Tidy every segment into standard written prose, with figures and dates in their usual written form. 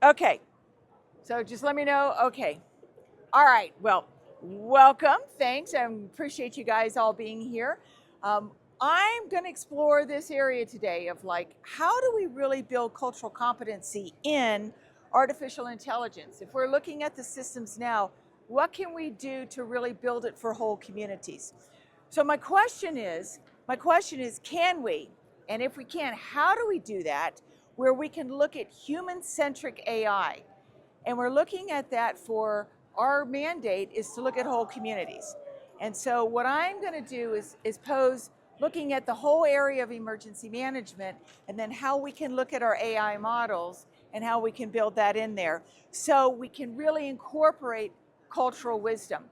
Okay, so just let me know. Okay, all right, well, welcome, thanks, I appreciate you guys all being here. I'm gonna explore this area today of like, how do we really build cultural competency in artificial intelligence? If we're looking at the systems now, what can we do to really build it for whole communities? So my question is, can we? And if we can, how do we do that where we can look at human-centric AI? And we're looking at that for our mandate is to look at whole communities. And so what I'm going to do is pose looking at the whole area of emergency management and then how we can look at our AI models and how we can build that in there so we can really incorporate cultural wisdom.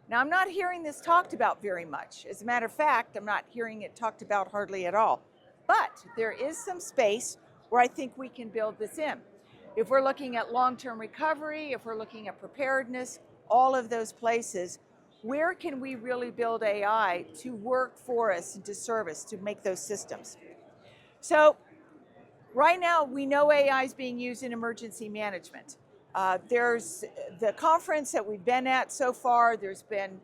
Now, I'm not hearing this talked about very much. As a matter of fact, I'm not hearing it talked about hardly at all. But there is some space where I think we can build this in. If we're looking at long-term recovery, if we're looking at preparedness, all of those places, where can we really build AI to work for us and to serve us, to make those systems? So right now, we know AI is being used in emergency management. There's the conference that we've been at so far, there's been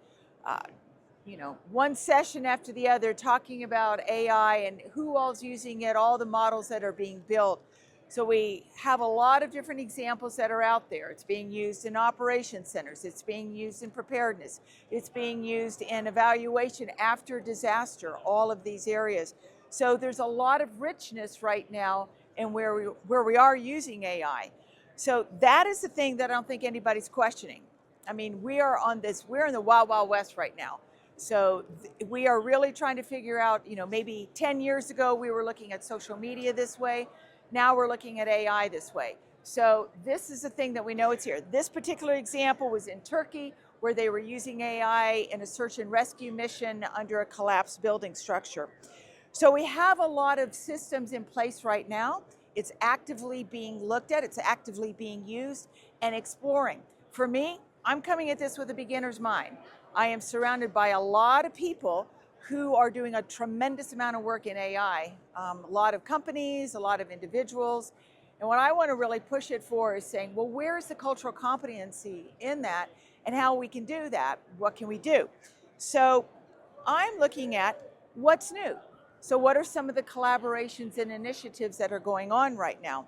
one session after the other talking about AI and who all's using it, all the models that are being built. So we have a lot of different examples that are out there. It's being used in operation centers. It's being used in preparedness. It's being used in evaluation after disaster, all of these areas. So there's a lot of richness right now in where we are using AI. So that is the thing that I don't think anybody's questioning. I mean, we're in the wild, wild west right now. So we are really trying to figure out, maybe 10 years ago, we were looking at social media this way. Now we're looking at AI this way. So this is the thing that we know it's here. This particular example was in Turkey, where they were using AI in a search and rescue mission under a collapsed building structure. So we have a lot of systems in place right now. It's actively being looked at, it's actively being used and exploring. For me, I'm coming at this with a beginner's mind. I am surrounded by a lot of people who are doing a tremendous amount of work in AI. A lot of companies, a lot of individuals. And what I want to really push it for is saying, well, where's the cultural competency in that and how we can do that? What can we do? So I'm looking at what's new. So what are some of the collaborations and initiatives that are going on right now?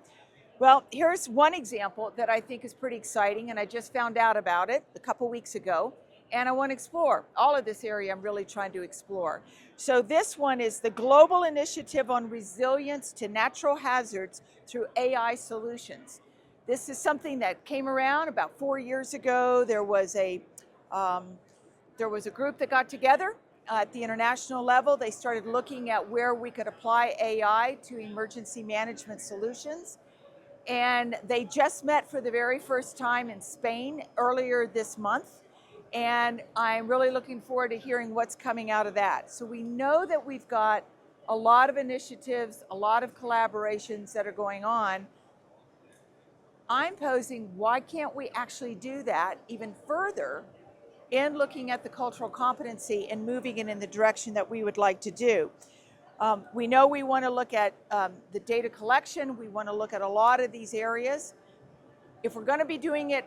Well, here's one example that I think is pretty exciting, and I just found out about it a couple weeks ago. And I want to explore all of this area. I'm really trying to explore. So this one is the Global Initiative on Resilience to Natural Hazards through AI Solutions. This is something that came around about 4 years ago. There was a group that got together at the international level. They started looking at where we could apply AI to emergency management solutions. And they just met for the very first time in Spain earlier this month. And I'm really looking forward to hearing what's coming out of that. So we know that we've got a lot of initiatives, a lot of collaborations that are going on. I'm posing, why can't we actually do that even further in looking at the cultural competency and moving it in the direction that we would like to do? We know we want to look at the data collection. We want to look at a lot of these areas. If we're going to be doing it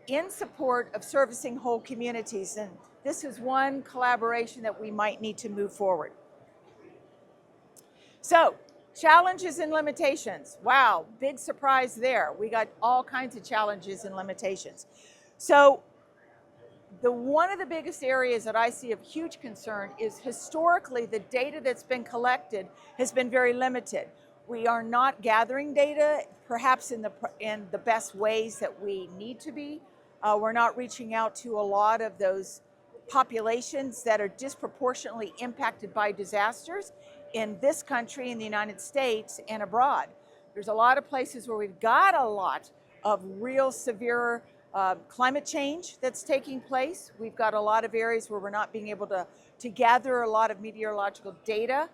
in support of servicing whole communities, and this is one collaboration that we might need to move forward. So, challenges and limitations. Wow, big surprise there. We got all kinds of challenges and limitations. So, one of the biggest areas that I see of huge concern is historically the data that's been collected has been very limited. We are not gathering data, perhaps in the best ways that we need to be. We're not reaching out to a lot of those populations that are disproportionately impacted by disasters in this country, in the United States, and abroad. There's a lot of places where we've got a lot of real severe climate change that's taking place. We've got a lot of areas where we're not being able to gather a lot of meteorological data.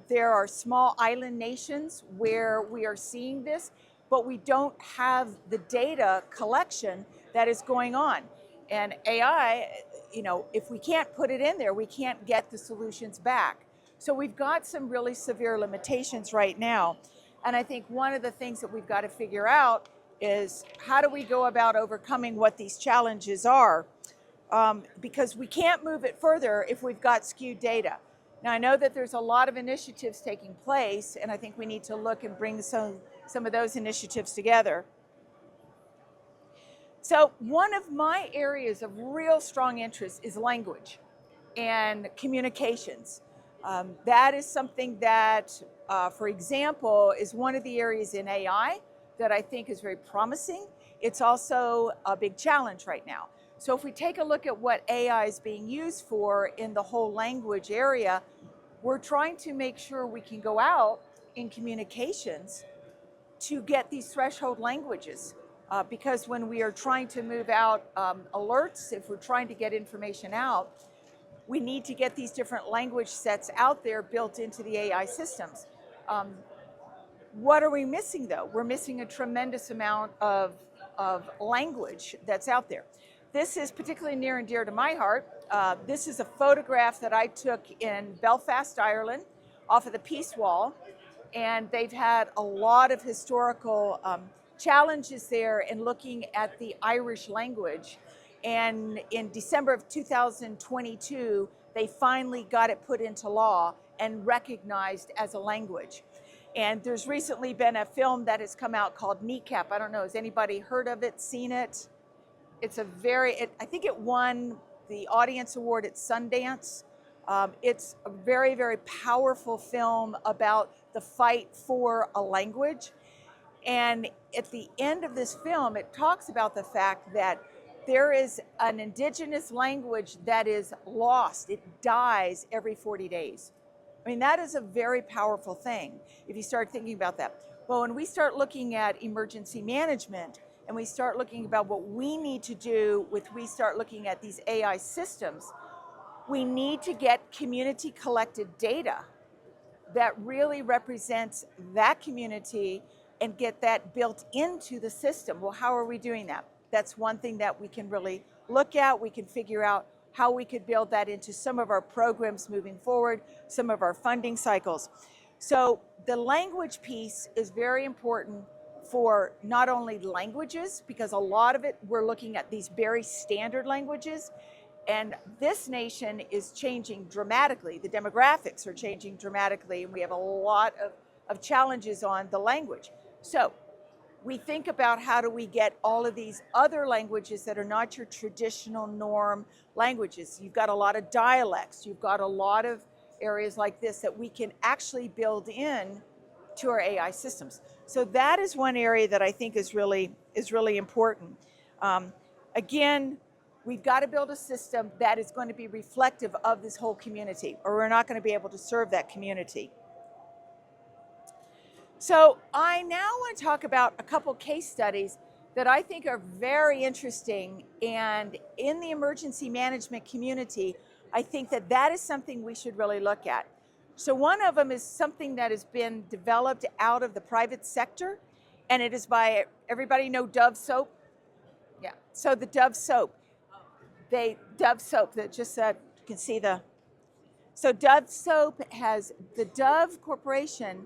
There are small island nations where we are seeing this, but we don't have the data collection that is going on. And AI, if we can't put it in there, we can't get the solutions back. So we've got some really severe limitations right now. And I think one of the things that we've got to figure out is how do we go about overcoming what these challenges are? Because we can't move it further if we've got skewed data. Now, I know that there's a lot of initiatives taking place, and I think we need to look and bring some of those initiatives together. So one of my areas of real strong interest is language and communications. That is something that, for example, is one of the areas in AI that I think is very promising. It's also a big challenge right now. So if we take a look at what AI is being used for in the whole language area, we're trying to make sure we can go out in communications to get these threshold languages. Because when we are trying to move out alerts, if we're trying to get information out, we need to get these different language sets out there built into the AI systems. What are we missing though? We're missing a tremendous amount of language that's out there. This is particularly near and dear to my heart. This is a photograph that I took in Belfast, Ireland, off of the Peace Wall. And they've had a lot of historical challenges there in looking at the Irish language. And in December of 2022, they finally got it put into law and recognized as a language. And there's recently been a film that has come out called Kneecap. I don't know, has anybody heard of it, seen it? It's a I think it won the audience award at Sundance. It's a very, very powerful film about the fight for a language. And at the end of this film, it talks about the fact that there is an indigenous language that is lost. It dies every 40 days. I mean, that is a very powerful thing if you start thinking about that. Well, when we start looking at emergency management and we start looking about what we need to do we start looking at these AI systems, we need to get community collected data that really represents that community and get that built into the system. Well, how are we doing that? That's one thing that we can really look at. We can figure out how we could build that into some of our programs moving forward, some of our funding cycles. So the language piece is very important for not only languages, because a lot of it, we're looking at these very standard languages, and this nation is changing dramatically. The demographics are changing dramatically, and we have a lot of challenges on the language. So we think about how do we get all of these other languages that are not your traditional norm languages. You've got a lot of dialects. You've got a lot of areas like this that we can actually build in to our AI systems. So that is one area that I think is really important. Again, we've got to build a system that is going to be reflective of this whole community, or we're not going to be able to serve that community. So I now want to talk about a couple case studies that I think are very interesting, and in the emergency management community, I think that that is something we should really look at. So one of them is something that has been developed out of the private sector, and it is by, everybody know Dove soap? Yeah, so the Dove soap. Dove soap, that just you can see so Dove soap the Dove Corporation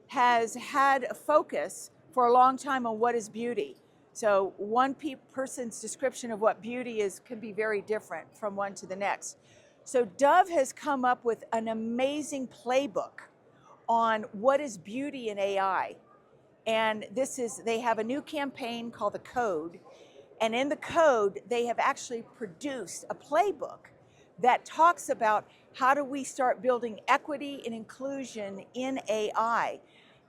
has had a focus for a long time on what is beauty. So one person's description of what beauty is can be very different from one to the next. So Dove has come up with an amazing playbook on what is beauty in AI. And they have a new campaign called The Code. And in The Code, they have actually produced a playbook that talks about how do we start building equity and inclusion in AI.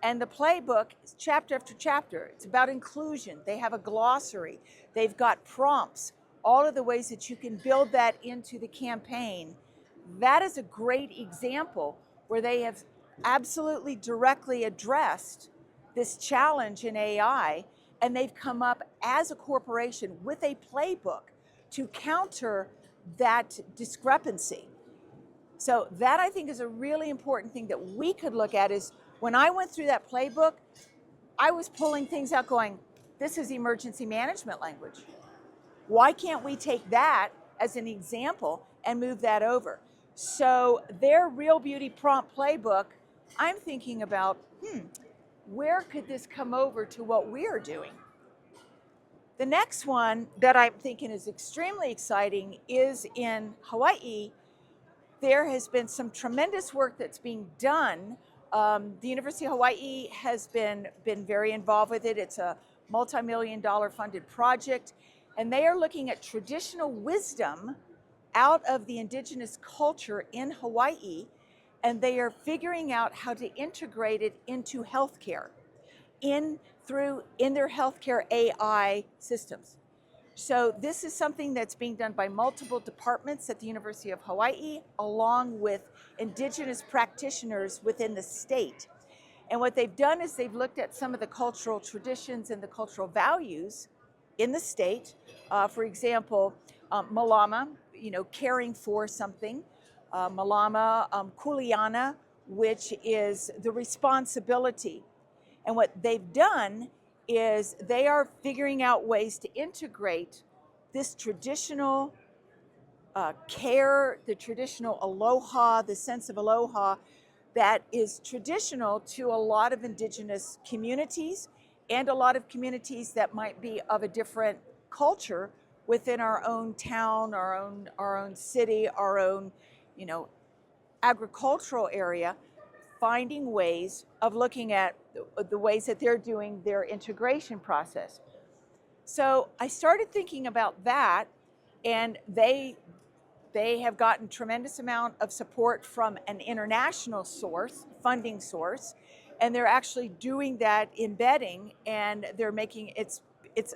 And the playbook is chapter after chapter. It's about inclusion. They have a glossary. They've got prompts, all of the ways that you can build that into the campaign. That is a great example where they have absolutely directly addressed this challenge in AI, and they've come up as a corporation with a playbook to counter that discrepancy. So that, I think, is a really important thing that we could look at. Is when I went through that playbook, I was pulling things out going, this is emergency management language. Why can't we take that as an example and move that over? So their Real Beauty Prompt Playbook, I'm thinking about, where could this come over to what we're doing? The next one that I'm thinking is extremely exciting is in Hawaii. There has been some tremendous work that's being done. The University of Hawaii has been very involved with it. It's a multi-million-dollar funded project, and they are looking at traditional wisdom out of the indigenous culture in Hawaii, and they are figuring out how to integrate it into healthcare, in their healthcare AI systems. So this is something that's being done by multiple departments at the University of Hawaii, along with indigenous practitioners within the state. And what they've done is they've looked at some of the cultural traditions and the cultural values in the state. For example, Malama, caring for something. Malama Kuleana, which is the responsibility. And what they've done is they are figuring out ways to integrate this traditional care, the traditional aloha, the sense of aloha that is traditional to a lot of indigenous communities and a lot of communities that might be of a different culture within our own town, our own city, our own, agricultural area, finding ways of looking at the ways that they're doing their integration process. So I started thinking about that, and they have gotten tremendous amount of support from an international funding source, and they're actually doing that embedding, and they're making it's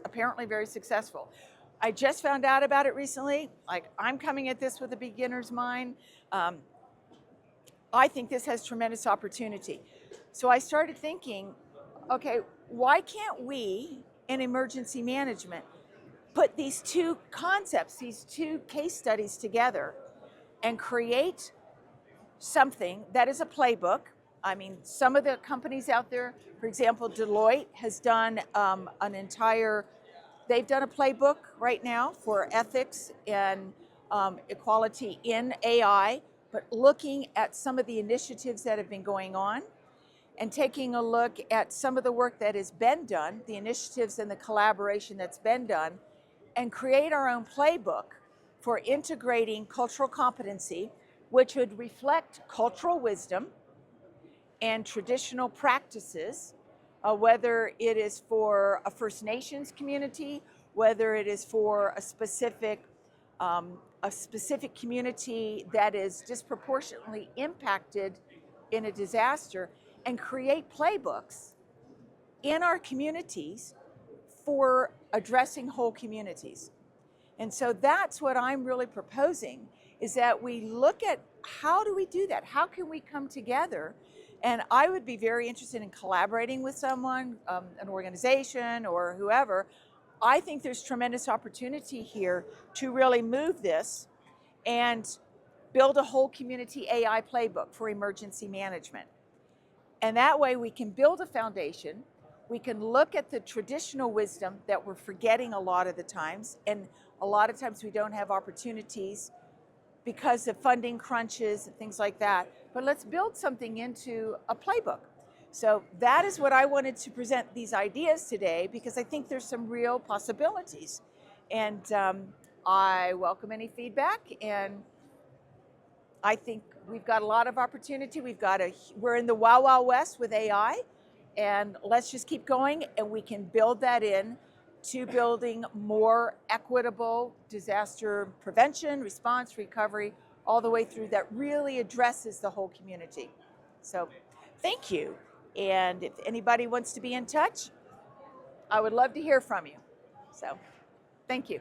apparently very successful. I just found out about it recently. Like, I'm coming at this with a beginner's mind. I think this has tremendous opportunity. So I started thinking, okay, why can't we in emergency management put these two concepts, these two case studies together and create something that is a playbook? I mean, some of the companies out there, for example, Deloitte has done they've done a playbook right now for ethics and equality in AI, but looking at some of the initiatives that have been going on and taking a look at some of the work that has been done, the initiatives and the collaboration that's been done, and create our own playbook for integrating cultural competency, which would reflect cultural wisdom and traditional practices, whether it is for a First Nations community, whether it is for a specific community that is disproportionately impacted in a disaster, and create playbooks in our communities for addressing whole communities. And so that's what I'm really proposing, is that we look at how do we do that? How can we come together? And I would be very interested in collaborating with someone, an organization or whoever. I think there's tremendous opportunity here to really move this and build a whole community AI playbook for emergency management. And that way we can build a foundation. We can look at the traditional wisdom that we're forgetting a lot of the times, and a lot of times we don't have opportunities because of funding crunches and things like that. But let's build something into a playbook. So that is what I wanted to present these ideas today, because I think there's some real possibilities. And I welcome any feedback, and I think we've got a lot of opportunity. We're in the Wild Wild West with AI, and let's just keep going, and we can build that in to building more equitable disaster prevention, response, recovery, all the way through, that really addresses the whole community. So thank you. And if anybody wants to be in touch, I would love to hear from you. So thank you.